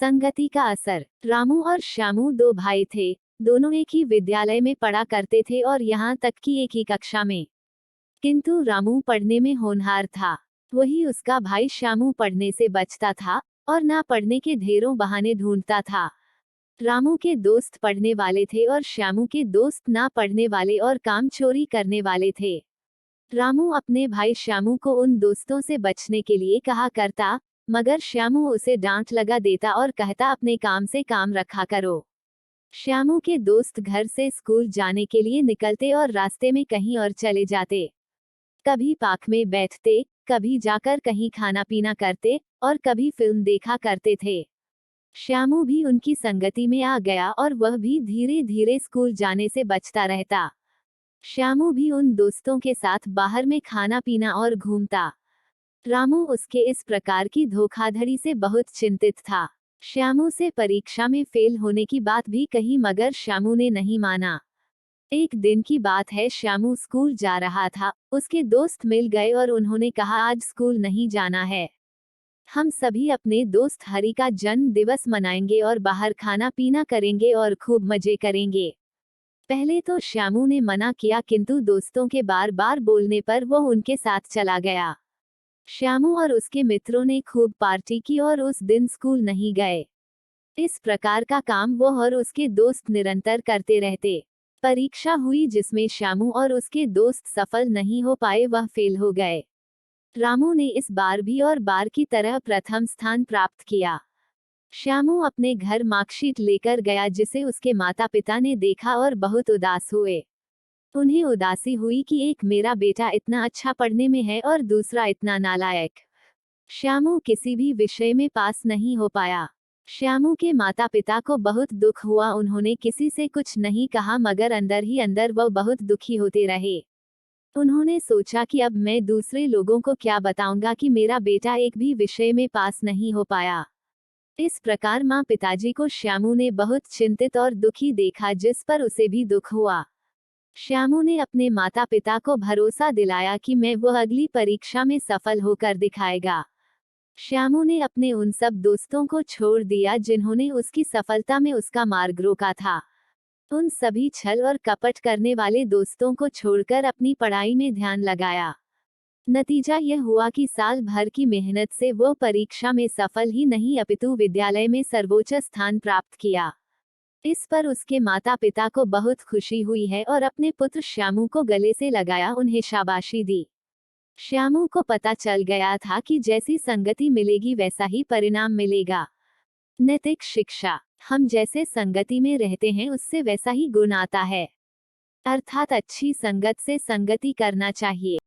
संगति का असर। रामू और श्यामू दो भाई थे। दोनों एक ही विद्यालय में पढ़ा करते थे और यहाँ तक कि एक ही कक्षा में। किंतु रामू पढ़ने में होनहार था, वही उसका भाई श्यामू पढ़ने से बचता था और ना पढ़ने के ढेरों बहाने ढूंढता था। रामू के दोस्त पढ़ने वाले थे और श्यामू के दोस्त ना पढ़ने वाले और काम चोरी करने वाले थे। रामू अपने भाई श्यामू को उन दोस्तों से बचने के लिए कहा करता, मगर श्यामू उसे डांट लगा देता और कहता अपने काम से काम रखा करो। श्यामू के दोस्त घर से स्कूल जाने के लिए निकलते और रास्ते में कहीं और चले जाते। कभी पार्क में बैठते, कभी जाकर कहीं खाना पीना करते और कभी फिल्म देखा करते थे। श्यामू भी उनकी संगति में आ गया और वह भी धीरे धीरे स्कूल जाने से बचता रहता। श्यामू भी उन दोस्तों के साथ बाहर में खाना पीना और घूमता। रामू उसके इस प्रकार की धोखाधड़ी से बहुत चिंतित था। श्यामू से परीक्षा में फेल होने की बात भी कही, मगर श्यामू ने नहीं माना। एक दिन की बात है, श्यामू स्कूल जा रहा था, उसके दोस्त मिल गए और उन्होंने कहा आज स्कूल नहीं जाना है, हम सभी अपने दोस्त हरि का जन्म दिवस मनाएंगे और बाहर खाना पीना करेंगे और खूब मजे करेंगे। पहले तो श्यामू ने मना किया, किंतु दोस्तों के बार बार बोलने पर वो उनके साथ चला गया। श्यामू और उसके मित्रों ने खूब पार्टी की और उस दिन स्कूल नहीं गए। इस प्रकार का काम वो और उसके दोस्त निरंतर करते रहते। परीक्षा हुई जिसमें श्यामू और उसके दोस्त सफल नहीं हो पाए, वह फेल हो गए। रामू ने इस बार भी और बार की तरह प्रथम स्थान प्राप्त किया। श्यामू अपने घर मार्कशीट लेकर गया, जिसे उसके माता पिता ने देखा और बहुत उदास हुए। उन्हें उदासी हुई कि एक मेरा बेटा इतना अच्छा पढ़ने में है और दूसरा इतना नालायक। श्यामू किसी भी विषय में पास नहीं हो पाया। श्यामू के माता पिता को बहुत दुख हुआ। उन्होंने किसी से कुछ नहीं कहा, मगर अंदर ही अंदर वह बहुत दुखी होते रहे। उन्होंने सोचा कि अब मैं दूसरे लोगों को क्या बताऊंगा कि मेरा बेटा एक भी विषय में पास नहीं हो पाया। इस प्रकार माँ पिताजी को श्यामू ने बहुत चिंतित और दुखी देखा, जिस पर उसे भी दुख हुआ। श्यामू ने अपने माता पिता को भरोसा दिलाया कि मैं वह अगली परीक्षा में सफल होकर दिखाएगा। श्यामू ने अपने उन सब दोस्तों को छोड़ दिया जिन्होंने उसकी सफलता में उसका मार्ग रोका था। उन सभी छल और कपट करने वाले दोस्तों को छोड़कर अपनी पढ़ाई में ध्यान लगाया। नतीजा यह हुआ कि साल भर की मेहनत से वो परीक्षा में सफल ही नहीं अपितु विद्यालय में सर्वोच्च स्थान प्राप्त किया। इस पर उसके माता पिता को बहुत खुशी हुई है और अपने पुत्र श्यामू को गले से लगाया, उन्हें शाबाशी दी। श्यामू को पता चल गया था कि जैसी संगति मिलेगी वैसा ही परिणाम मिलेगा। नैतिक शिक्षा। हम जैसे संगति में रहते हैं उससे वैसा ही गुण आता है, अर्थात अच्छी संगत से संगति करना चाहिए।